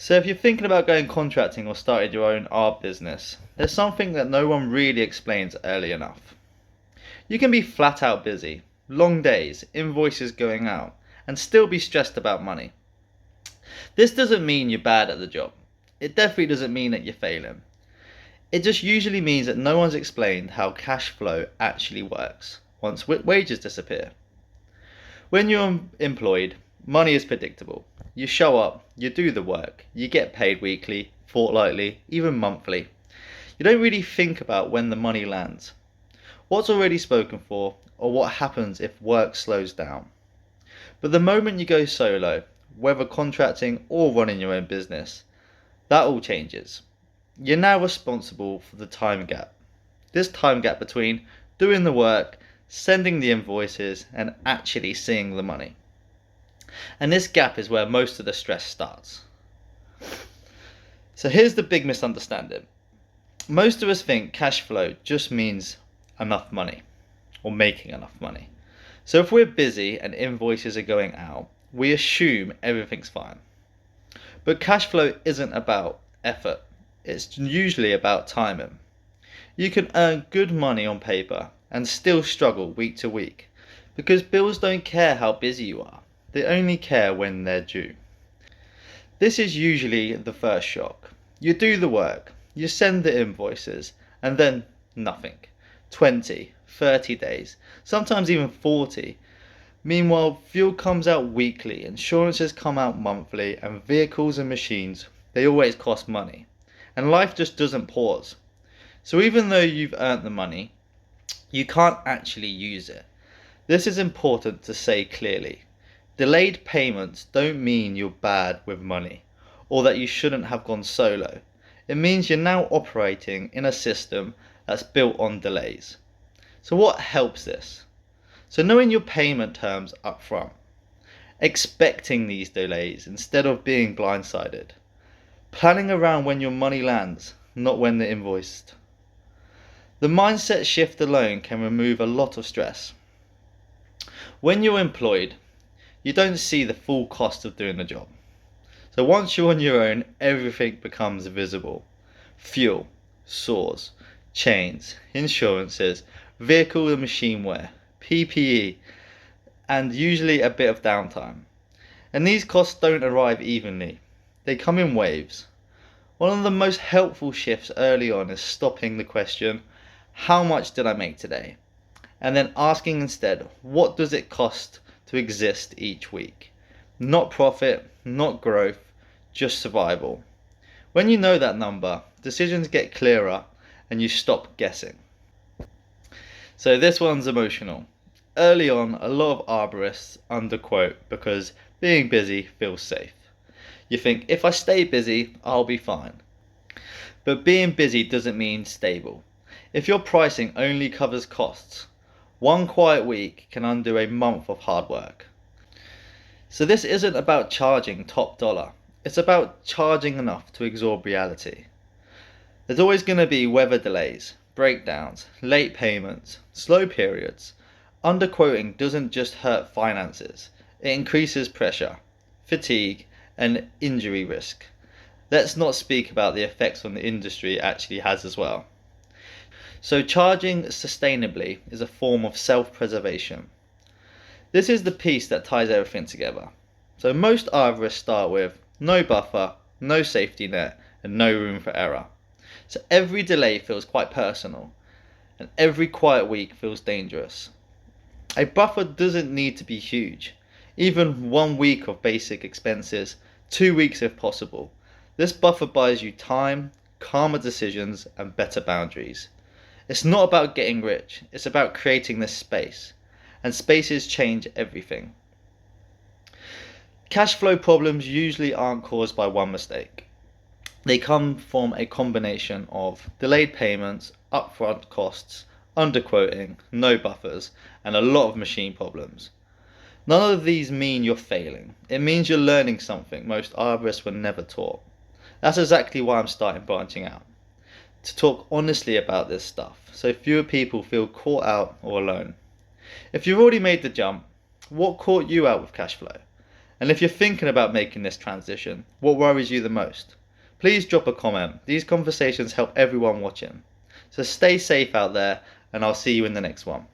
So if you're thinking about going contracting or starting your own art business, there's something that no one really explains early enough. You can be flat out busy, long days, invoices going out, and still be stressed about money. This doesn't mean you're bad at the job. It definitely doesn't mean that you're failing. It just usually means that no one's explained how cash flow actually works once wages disappear. When you're employed, money is predictable. You show up, you do the work, you get paid weekly, fortnightly, even monthly. You don't really think about when the money lands, what's already spoken for, or what happens if work slows down. But the moment you go solo, whether contracting or running your own business, that all changes. You're now responsible for the time gap. This time gap between doing the work, sending the invoices, and actually seeing the money. And this gap is where most of the stress starts. So here's the big misunderstanding. Most of us think cash flow just means enough money, or making enough money. So if we're busy and invoices are going out, we assume everything's fine. But cash flow isn't about effort. It's usually about timing. You can earn good money on paper and still struggle week to week because bills don't care how busy you are. They only care when they're due. This is usually the first shock. You do the work, you send the invoices, and then nothing. 20, 30 days, sometimes even 40. Meanwhile, fuel comes out weekly, insurances come out monthly, and vehicles and machines, they always cost money. And life just doesn't pause. So even though you've earned the money, you can't actually use it. This is important to say clearly. Delayed payments don't mean you're bad with money, or that you shouldn't have gone solo. It means you're now operating in a system that's built on delays. So what helps this? So knowing your payment terms up front, expecting these delays instead of being blindsided, planning around when your money lands, not when they're invoiced. The mindset shift alone can remove a lot of stress. When you're employed, you don't see the full cost of doing the job. So once you're on your own, everything becomes visible. Fuel, saws, chains, insurances, vehicle and machine wear, PPE, and usually a bit of downtime. And these costs don't arrive evenly. They come in waves. One of the most helpful shifts early on is stopping the question, how much did I make today? And then asking instead, what does it cost to exist each week? Not profit, not growth, just survival. When you know that number, decisions get clearer and you stop guessing. So this one's emotional. Early on, a lot of arborists underquote because being busy feels safe. You think, if I stay busy, I'll be fine. But being busy doesn't mean stable. If your pricing only covers costs, one quiet week can undo a month of hard work. So this isn't about charging top dollar. It's about charging enough to absorb reality. There's always going to be weather delays, breakdowns, late payments, slow periods. Underquoting doesn't just hurt finances. It increases pressure, fatigue, and injury risk. Let's not speak about the effects on the industry it actually has as well. So charging sustainably is a form of self-preservation. This is the piece that ties everything together. So most arborists start with no buffer, no safety net, and no room for error. So every delay feels quite personal, and every quiet week feels dangerous. A buffer doesn't need to be huge. Even 1 week of basic expenses, 2 weeks if possible. This buffer buys you time, calmer decisions, and better boundaries. It's not about getting rich, it's about creating this space. And spaces change everything. Cash flow problems usually aren't caused by one mistake. They come from a combination of delayed payments, upfront costs, underquoting, no buffers, and a lot of machine problems. None of these mean you're failing. It means you're learning something most arborists were never taught. That's exactly why I'm starting branching out. To talk honestly about this stuff, so fewer people feel caught out or alone. If you've already made the jump, what caught you out with cash flow? And if you're thinking about making this transition, what worries you the most? Please drop a comment. These conversations help everyone watching. So stay safe out there, and I'll see you in the next one.